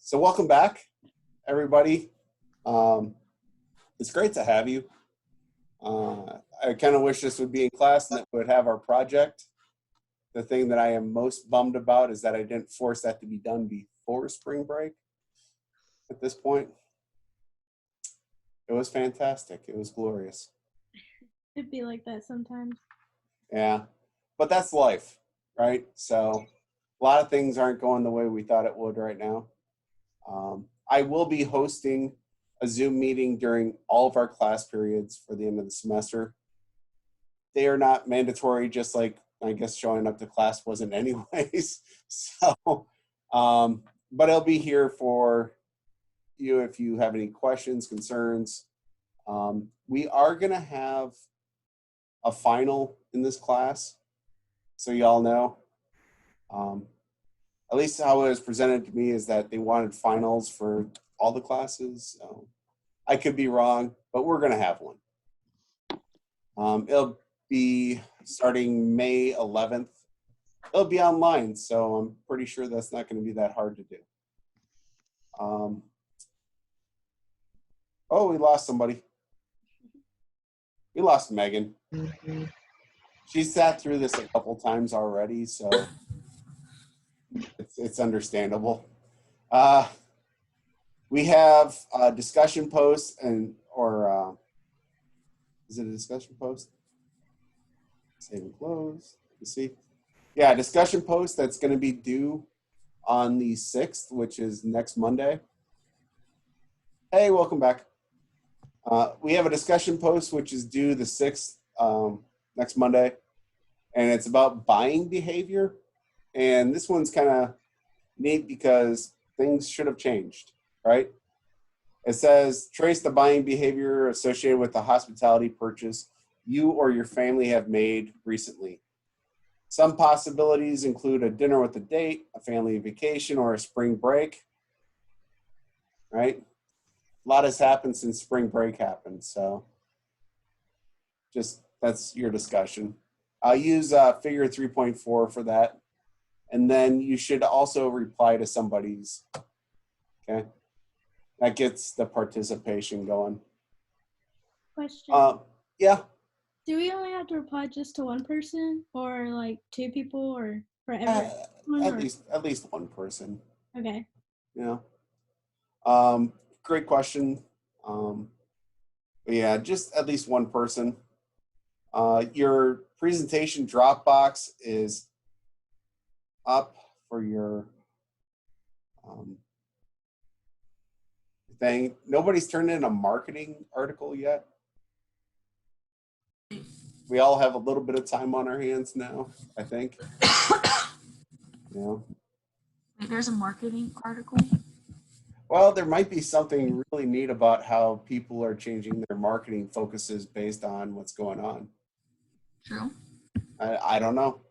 So welcome back, everybody. It's great to have you. I kind of wish this would be in class and that we would have our project. The thing that I am most bummed about is that I didn't force that to be done before spring break at this point. It was fantastic. It was glorious. It'd be like that sometimes. Yeah, but that's life, right? So a lot of things aren't going the way we thought it would right now. I will be hosting a Zoom meeting during all of our class periods for the end of the semester. They are not mandatory, just like I guess showing up to class wasn't anyways. So, but I'll be here for you if you have any questions, concerns. We are going to have a final in this class, so y'all know. At least how it was presented to me is that they wanted finals for all the classes. So I could be wrong, but we're going to have one. It'll be starting May 11th. It'll be online, so I'm pretty sure that's not going to be that hard to do. Oh, we lost somebody. We lost Megan. She sat through this a couple times already, so it's understandable. We have a discussion post or is it a discussion post? Save and close. Let's see. Yeah, discussion post that's going to be due on the 6th, which is next Monday. Hey, welcome back. We have a discussion post which is due the 6th, next Monday, and it's about buying behavior. And this one's kind of neat because things should have changed, right? It says, trace the buying behavior associated with the hospitality purchase you or your family have made recently. Some possibilities include a dinner with a date, a family vacation, or a spring break, right? A lot has happened since spring break happened, so just that's your discussion. I'll use figure 3.4 for that. And then you should also reply to somebody's, okay? That gets the participation going. Question. Yeah. Do we only have to reply just to one person or like two people or for everyone? At least one person. Okay. Yeah. Great question. But yeah, just at least one person. Your presentation Dropbox is up for your thing. Nobody's turned in a marketing article yet. We all have a little bit of time on our hands now, I think. Yeah. Wait, there's a marketing article? Well, there might be something really neat about how people are changing their marketing focuses based on what's going on. True. I don't know.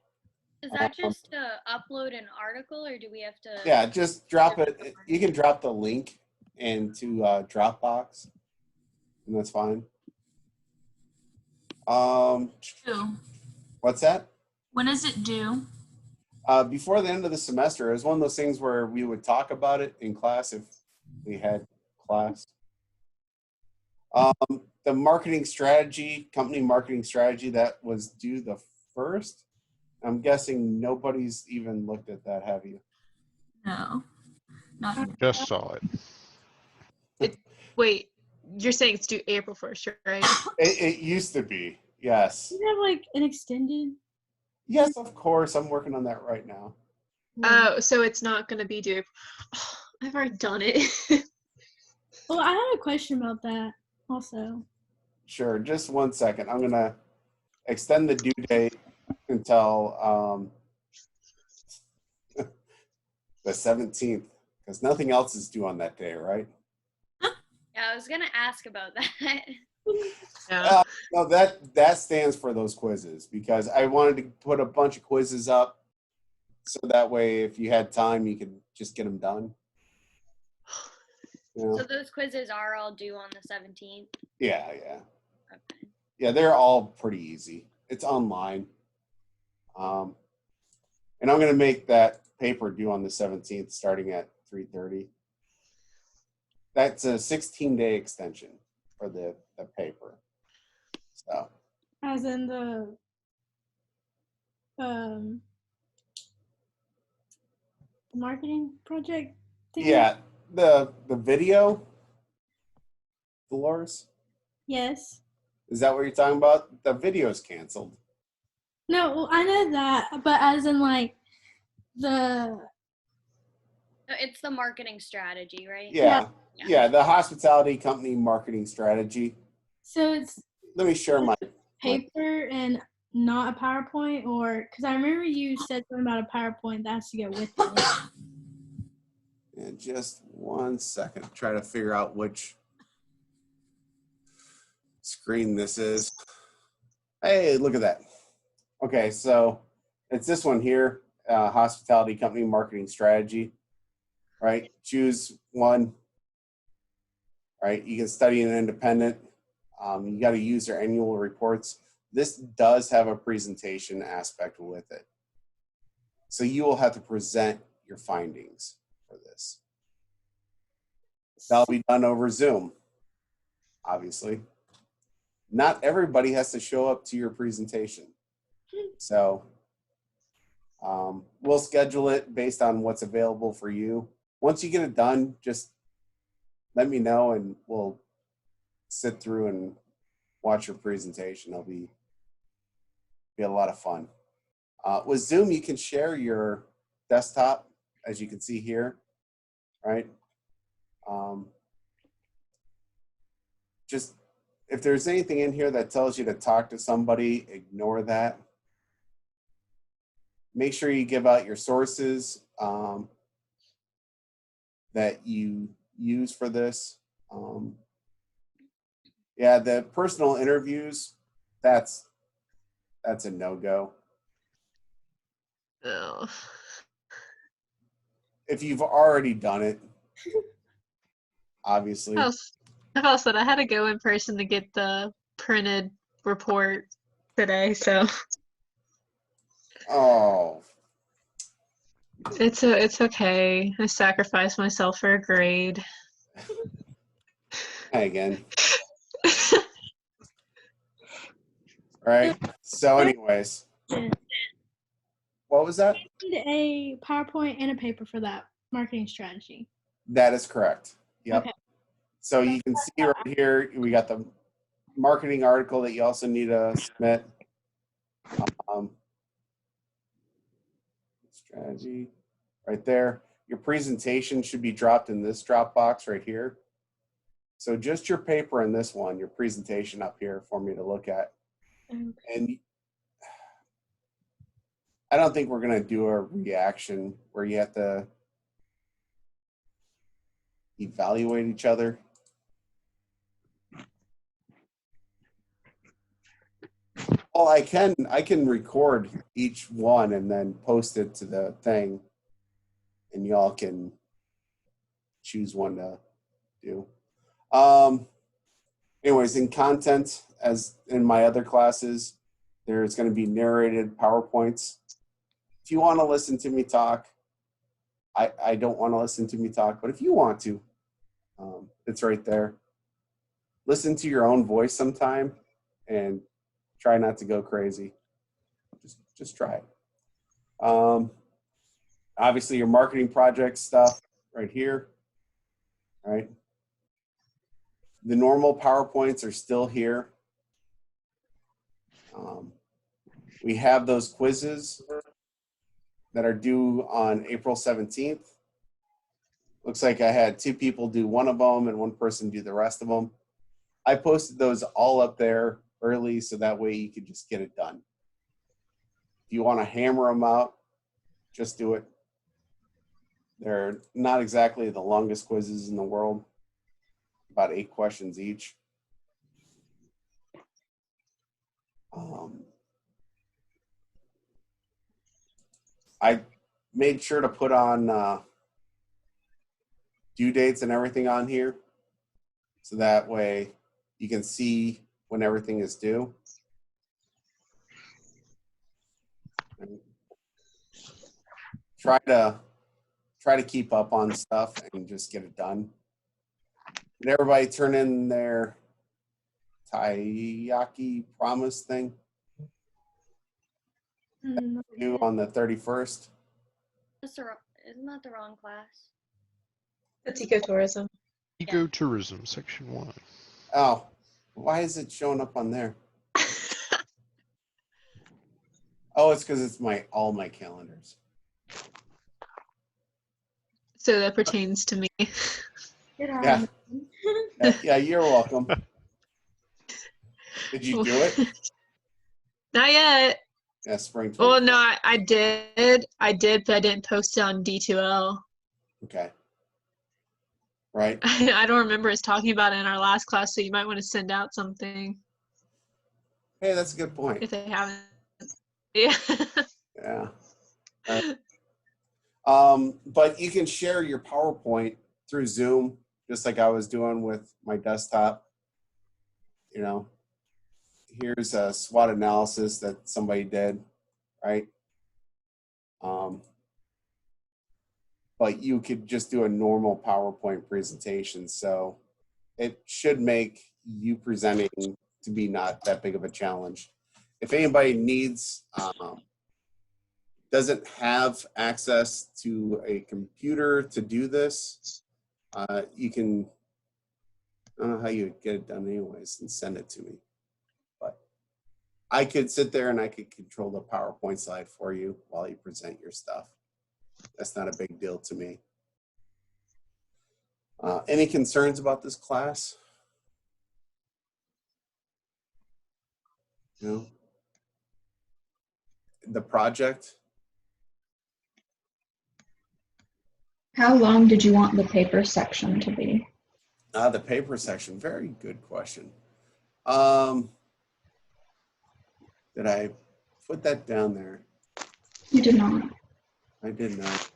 Is that just to upload an article, or do we have to? Yeah, just drop it. You can drop the link into Dropbox, and that's fine. Due. What's that? When is it due? Before the end of the semester. It was one of those things where we would talk about it in class if we had class. The marketing strategy, company marketing strategy, that was due the 1st. I'm guessing nobody's even looked at that, have you? No. Not yet. Just saw it. Wait, you're saying it's due April 1st, right? It used to be, yes. Do you have like an extended? Yes, of course. I'm working on that right now. Oh, so it's not going to be due. Oh, I've already done it. Well, I had a question about that also. Sure, just 1 second. I'm going to extend the due date until the 17th, because nothing else is due on that day, right? Yeah, I was gonna ask about that. Yeah. No, that stands for those quizzes, because I wanted to put a bunch of quizzes up so that way if you had time, you could just get them done. You know? So those quizzes are all due on the 17th? Yeah. Okay. Yeah, they're all pretty easy. It's online. And I'm going to make that paper due on the 17th starting at 3:30. That's a 16-day extension for the paper. So As in the um marketing project thing? yeah, the video, Dolores, Yes. is that what you're talking about? The video's canceled. No, well, I know that, but as in like the It's the marketing strategy, right? Yeah, the hospitality company marketing strategy. so it's Let me share my paper and not a PowerPoint, or because I remember you said something about a PowerPoint that has to go with it. in just 1 second. Try to figure out which screen this is. Hey, look at that. Okay, so it's this one here, hospitality company marketing strategy, right? Choose one, right? You can study an independent. You got to use their annual reports. This does have a presentation aspect with it. So you will have to present your findings for this. That'll be done over Zoom, obviously. Not everybody has to show up to your presentation. So we'll schedule it based on what's available for you. Once you get it done, just let me know and we'll sit through and watch your presentation. It'll be a lot of fun. With Zoom, you can share your desktop, as you can see here, right? Just if there's anything in here that tells you to talk to somebody, ignore that. Make sure you give out your sources that you use for this. Yeah, the personal interviews, that's a no-go. Oh. If you've already done it, obviously. I also said I had to go in person to get the printed report today, so Oh, it's okay. I sacrificed myself for a grade. again. Right. So anyways, what was that? I need a PowerPoint and a paper for that marketing strategy. That is correct. Yep. Okay. So you can see right here, we got the marketing article that you also need to submit. Strategy right there. Your presentation should be dropped in this Dropbox right here. So just your paper in this one, your presentation up here for me to look at. Okay. And I don't think we're going to do a reaction where you have to evaluate each other. Well, I can record each one and then post it to the thing, and y'all can choose one to do. Anyways, in content, as in my other classes, there's going to be narrated PowerPoints. If you want to listen to me talk, I don't want to listen to me talk, but if you want to, it's right there. Listen to your own voice sometime and try not to go crazy. Just try it. Obviously, your marketing project stuff right here, right? The normal PowerPoints are still here. We have those quizzes that are due on April 17th. Looks like I had 2 people do one of them and 1 person do the rest of them. I posted those all up there early so that way you could just get it done. If you want to hammer them out, just do it. They're not exactly the longest quizzes in the world, about 8 questions each. I made sure to put on due dates and everything on here, so that way you can see when everything is due. And try to keep up on stuff and just get it done. Did everybody turn in their Taiyaki promise thing due on the 31st? Isn't that the wrong class? That's ecotourism. Ecotourism, section 1. Oh, why is it showing up on there? Oh, it's because it's all my calendars. So that pertains to me. Good Yeah. job. Yeah, you're welcome. Did you do it? Not yet. Yeah, spring 20. Well, no, I did, but I didn't post it on D2L. Okay. Right. I don't remember us talking about it in our last class, so you might want to send out something Hey, that's a good point. if they haven't. Yeah. Yeah. All right. But you can share your PowerPoint through Zoom, just like I was doing with my desktop. You know, here's a SWOT analysis that somebody did, right? But you could just do a normal PowerPoint presentation. So it should make you presenting to be not that big of a challenge. If anybody needs, doesn't have access to a computer to do this, you can, I don't know how you would get it done anyways and send it to me. But I could sit there and I could control the PowerPoint slide for you while you present your stuff. That's not a big deal to me. Any concerns about this class? No? The project? How long did you want the paper section to be? The paper section, very good question. Did I put that down there? You did not. I did not.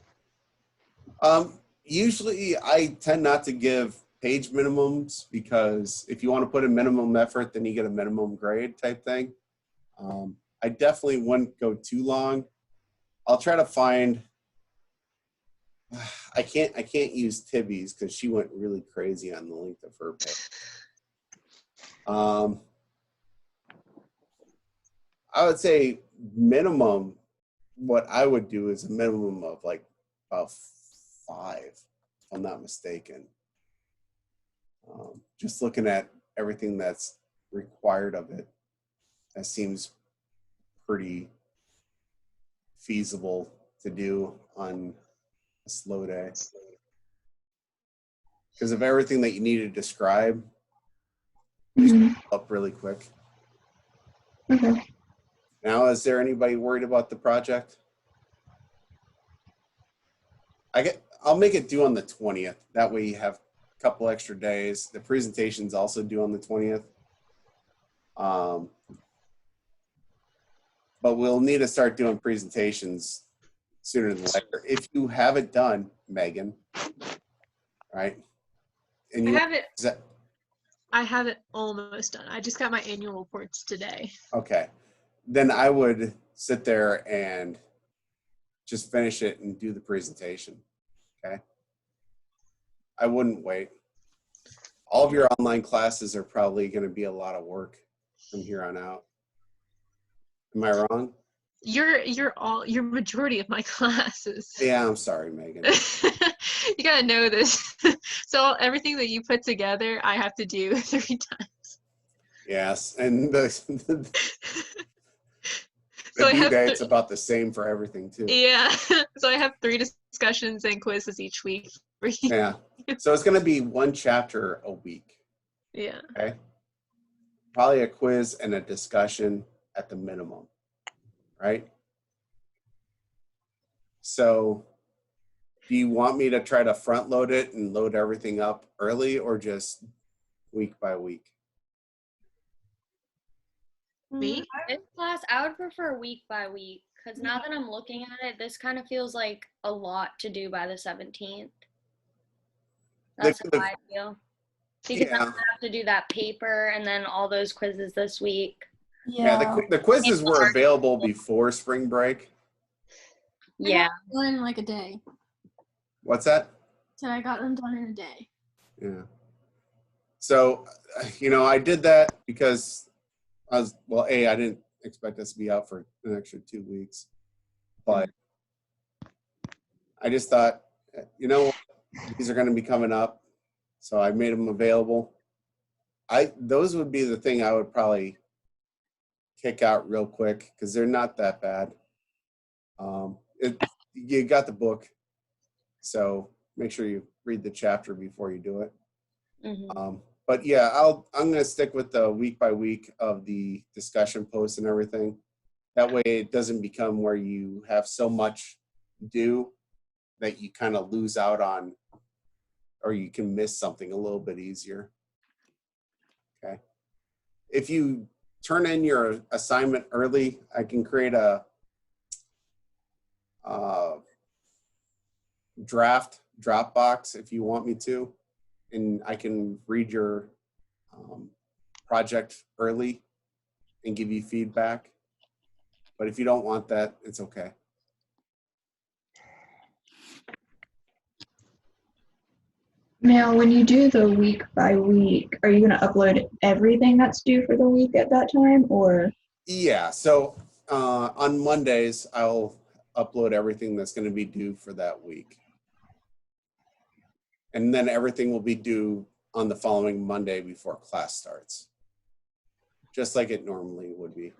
Usually I tend not to give page minimums because if you want to put a minimum effort, then you get a minimum grade type thing. I definitely wouldn't go too long. I'll try to find, I can't use Tibby's because she went really crazy on the length of her page. I would say minimum, what I would do is a minimum of like about 5, if I'm not mistaken. Just looking at everything that's required of it, that seems pretty feasible to do on a slow day. Because of everything that you need to describe, Mhm. up really quick. Okay. Now, is there anybody worried about the project? I'll make it due on the 20th. That way you have a couple extra days. The presentation's also due on the 20th. But we'll need to start doing presentations sooner than later. If you have it done, Megan, right? And you I have it almost done. I just got my annual reports today. okay. Then I would sit there and just finish it and do the presentation. Okay. I wouldn't wait. All of your online classes are probably going to be a lot of work from here on out. Am I wrong? Your majority of my classes. Yeah, I'm sorry, Megan. You gotta know this. So everything that you put together, I have to do 3 times. Yes, and the So I due have date's about the same for everything too. Yeah. So I have 3 discussions and quizzes each week. Yeah. So it's going to be 1 chapter a week. Yeah. Okay. Probably a quiz and a discussion at the minimum, right? So do you want me to try to front load it and load everything up early or just week by week? Me? This class, I would prefer week by week because now that I'm looking at it, this kind of feels like a lot to do by the 17th. That's how I feel. Because I'm Yeah. gonna have to do that paper and then all those quizzes this week. Yeah, the quizzes were available before spring break. Yeah. Done in like a day. What's that? So I got them done in a day. Yeah. So, I did that because I didn't expect us to be out for an extra 2 weeks, but I just thought, these are going to be coming up, so I made them available. Those would be the thing I would probably kick out real quick because they're not that bad. You got the book, so make sure you read the chapter before you do it. Mm-hmm. But yeah, I'm going to stick with the week by week of the discussion posts and everything. That way it doesn't become where you have so much due that you kind of lose out on, or you can miss something a little bit easier. Okay. If you turn in your assignment early, I can create a draft Dropbox if you want me to, and I can read your project early and give you feedback. But if you don't want that, it's okay. Now, when you do the week by week, are you going to upload everything that's due for the week at that time, or? Yeah, so on Mondays, I'll upload everything that's going to be due for that week. And then everything will be due on the following Monday before class starts. Just like it normally would be.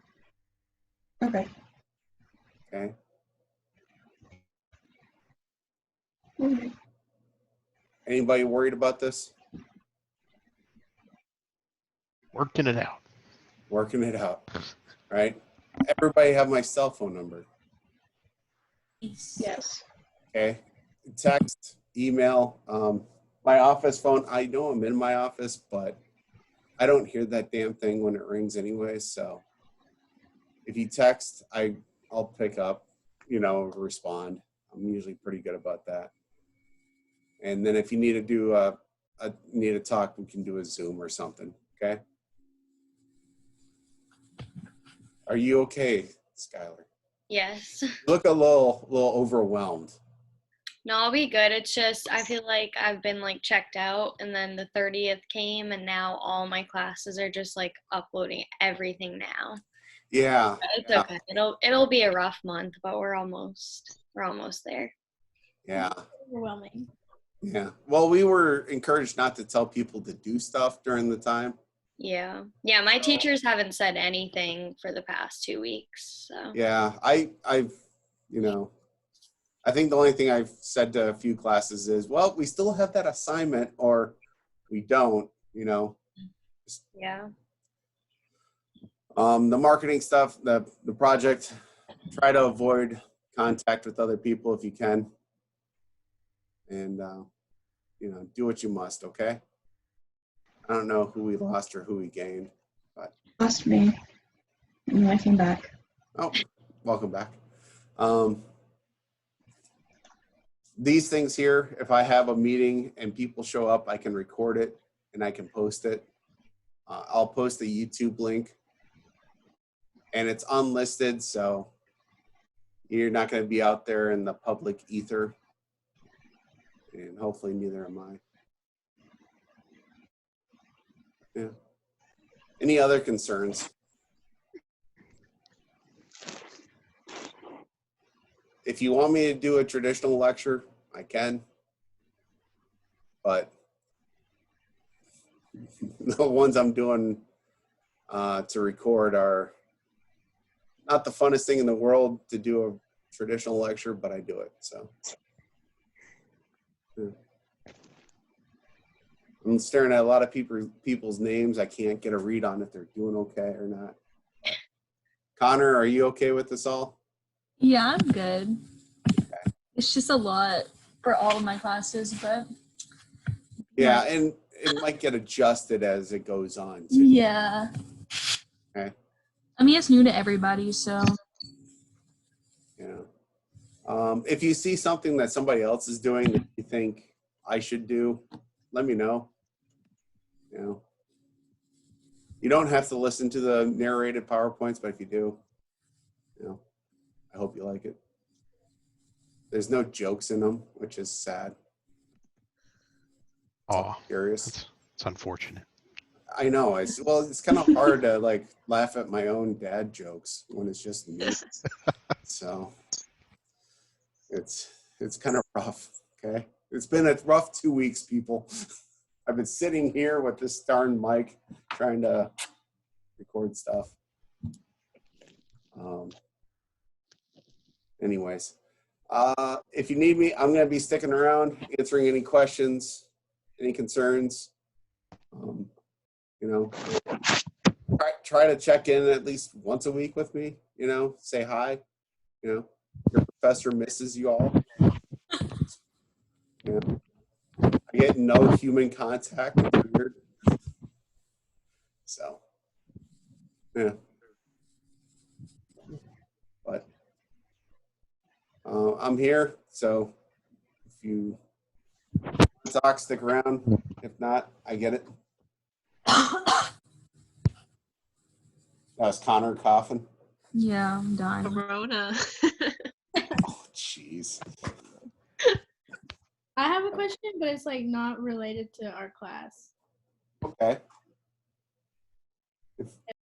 Okay. Okay. Okay. Anybody worried about this? Working it out. Working it out, right? Everybody have my cell phone number. Yes. Okay. Text, email, my office phone. I know I'm in my office, but I don't hear that damn thing when it rings anyway. So if you text, I'll pick up, respond. I'm usually pretty good about that. And then if you need to do need to talk, we can do a Zoom or something. Okay. Are you okay, Skylar? Yes. You look a little overwhelmed. No, I'll be good. It's just I feel like I've been like checked out, and then the 30th came, and now all my classes are just like uploading everything now. Yeah. But it's okay. It'll be a rough month, but we're almost there. Yeah. Overwhelming. Yeah. Well, we were encouraged not to tell people to do stuff during the time. Yeah. Yeah, my teachers haven't said anything for the past 2 weeks. So Yeah. I've I think the only thing I've said to a few classes is, well, we still have that assignment, or we don't, yeah. The marketing stuff, the project, try to avoid contact with other people if you can. And, do what you must, okay? I don't know who we lost or who we gained, but. Lost me. And then I came back. Oh, welcome back. These things here, if I have a meeting and people show up, I can record it and I can post it. I'll post the YouTube link, and it's unlisted, so you're not going to be out there in the public ether, and hopefully neither am I. Yeah. Any other concerns? If you want me to do a traditional lecture, I can. But the ones I'm doing to record are not the funnest thing in the world to do a traditional lecture, but I do it. So yeah. I'm staring at a lot of people's names. I can't get a read on if they're doing okay or not. Connor, are you okay with this all? Yeah, I'm good. Okay. It's just a lot for all of my classes, but yeah, and it might get adjusted as it goes on too. Yeah. Okay. I mean, it's new to everybody, so. Yeah. If you see something that somebody else is doing that you think I should do, let me know. You don't have to listen to the narrated PowerPoints, but if you do, I hope you like it. There's no jokes in them, which is sad. Oh, curious. it's unfortunate. I know. Well, it's kind of hard to like laugh at my own dad jokes when it's just me. So it's kind of rough. Okay, it's been a rough 2 weeks, people. I've been sitting here with this darn mic trying to record stuff. Anyways, if you need me, I'm going to be sticking around, answering any questions, any concerns. You know, try to check in at least once a week with me. You know, say hi. You know, your professor misses you all. You know, I get no human contact. It's weird. So, yeah. But I'm here, so if you talk, stick around. If not, I get it. That was Connor coughing. Yeah, I'm dying. Corona. Oh, jeez. I have a question, but it's like not related to our class. Okay.